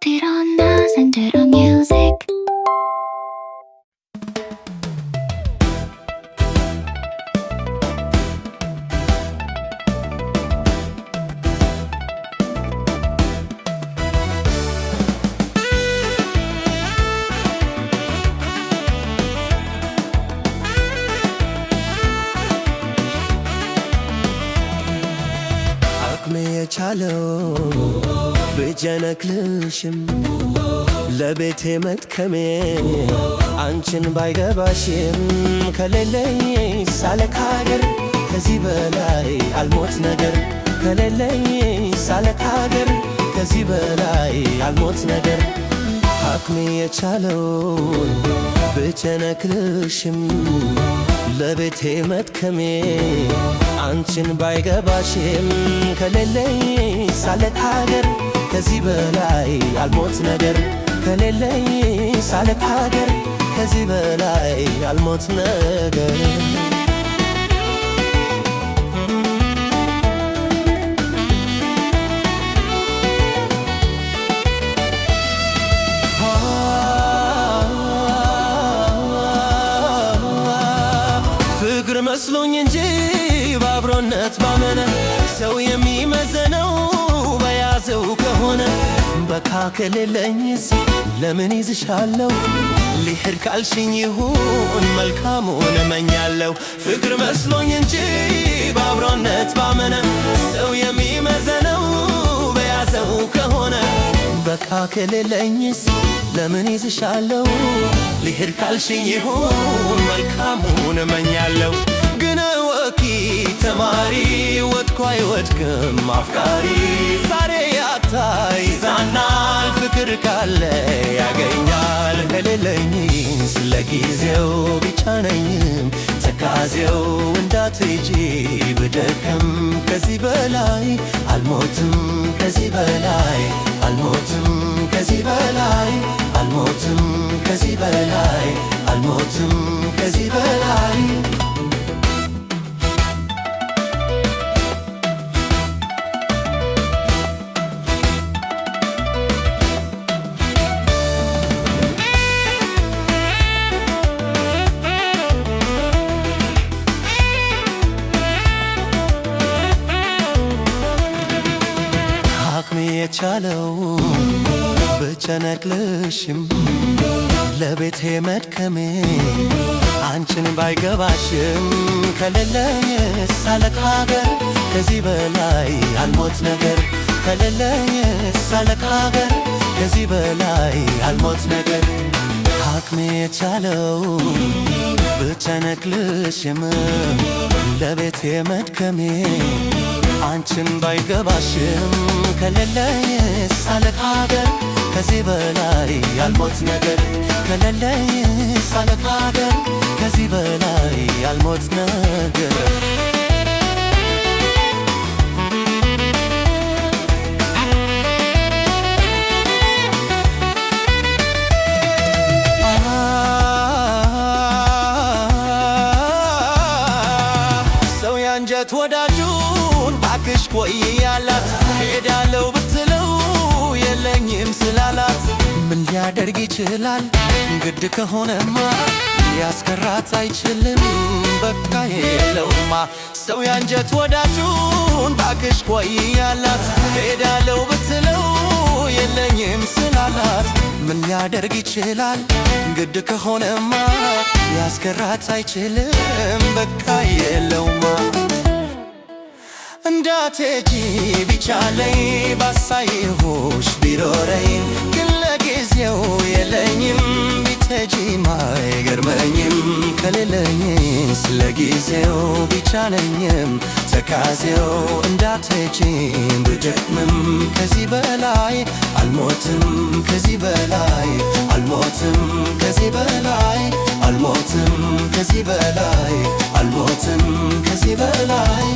들었나 산드라 뮤직. አቅሜ የቻለው ብጀነክልሽም ለቤቴ መጥቀሜ አንቺን ባይገባሽም ከሌለኝ ሳለክ ሀገር ከዚህ በላይ አልሞት ነገር ከሌለኝ ሳለክ ሀገር ከዚህ በላይ አልሞት ነገር አቅሜ የቻለው ብጀነክልሽም ለቤቴ መጥቀሜ አንቺን ባይገባሽም ከሌለኝ ሳለክ ሀገር ከዚህ በላይ አልሞት ነገር ከሌለኝ ሳለክ ሀገር ከዚህ በላይ አልሞት ነገር ፍቅር መስሎኝ እንጂ ባብሮነት ባመነ ሰው የሚመዘነው በያዘው ከሆነ በካ ከሌለኝስ ለምን ይዝሻለሁ ሊሄድ ካልሽኝ ይሁን መልካሙን እመኛለሁ ፍቅር መስሎኝ እንጂ ባብሮነት ባመነ ሰው የሚመዘነው በያዘው ከሆነ በካ ከሌለኝስ ለምን ይዝሻለሁ ሊሄድ ካልሽኝ ይሁን መልካሙን እመኛለሁ ግን ወኪ ተማሪ ወድቆ አይወድቅም አፍቃሪ ዛሬ ያታ ይዛናል ፍቅር ካለ ያገኛል ከሌለኝስ ለጊዜው ቢቻነኝም ተካዜው እንዳትሄጂ ብደክም ከዚህ በላይ አልሞትም ከዚህ በላይ አልሞትም ከዚህ በላይ አልሞትም ከዚህ በላይ አልሞትም ከዚህ በላይ አቅሜ የቻለው ብጨነቅልሽም ለቤቴ መድከሜ አንቺን ባይገባሽም ከሌለኝ ሳለክ ሀገር ከዚህ በላይ አልሞት ነገር ከሌለኝ ሳለክ ሀገር ከዚህ በላይ አልሞት ነገር አቅሜ የቻለው ብጨነቅልሽም ለቤቴ መድከሜ አንቺን ባይገባሽም ከሌለኝ ሳለክ ሀገር ከዚህ በላይ አልሞት ነገር ከሌለኝ ሳለክ ሀገር ከዚህ በላይ አልሞት ነገር ሰው ያንጀት ወዳጁን ባክሽ ቆይ ያላት ሄዳለው ብትለው የለኝም ስላላት ምን ሊያደርግ ይችላል ግድ ከሆነማ ሊያስከራት አይችልም በቃ የለውማ ሰው ያንጀት ወዳጁን ባክሽ ቆይ ያላት ሄዳለው ብትለው የለኝም ስላላት ምን ሊያደርግ ይችላል ግድ ከሆነማ ሊያስከራት አይችልም በቃ የለውማ እንዳትሄጂ ቢቻለኝ ባሳይሁሽ ቢኖረኝ ግን ለጊዜው የለኝም ቢትሄጂም አይገርመኝም ከሌለኝስ ለጊዜው ቢቻለኝም ተካዜው እንዳትሄጂም ብደክምም ከዚህ በላይ አልሞትም ከዚህ በላይ አልሞትም ከዚህ በላይ አልሞትም ከዚህ በላይ አልሞትም ከዚህ በላይ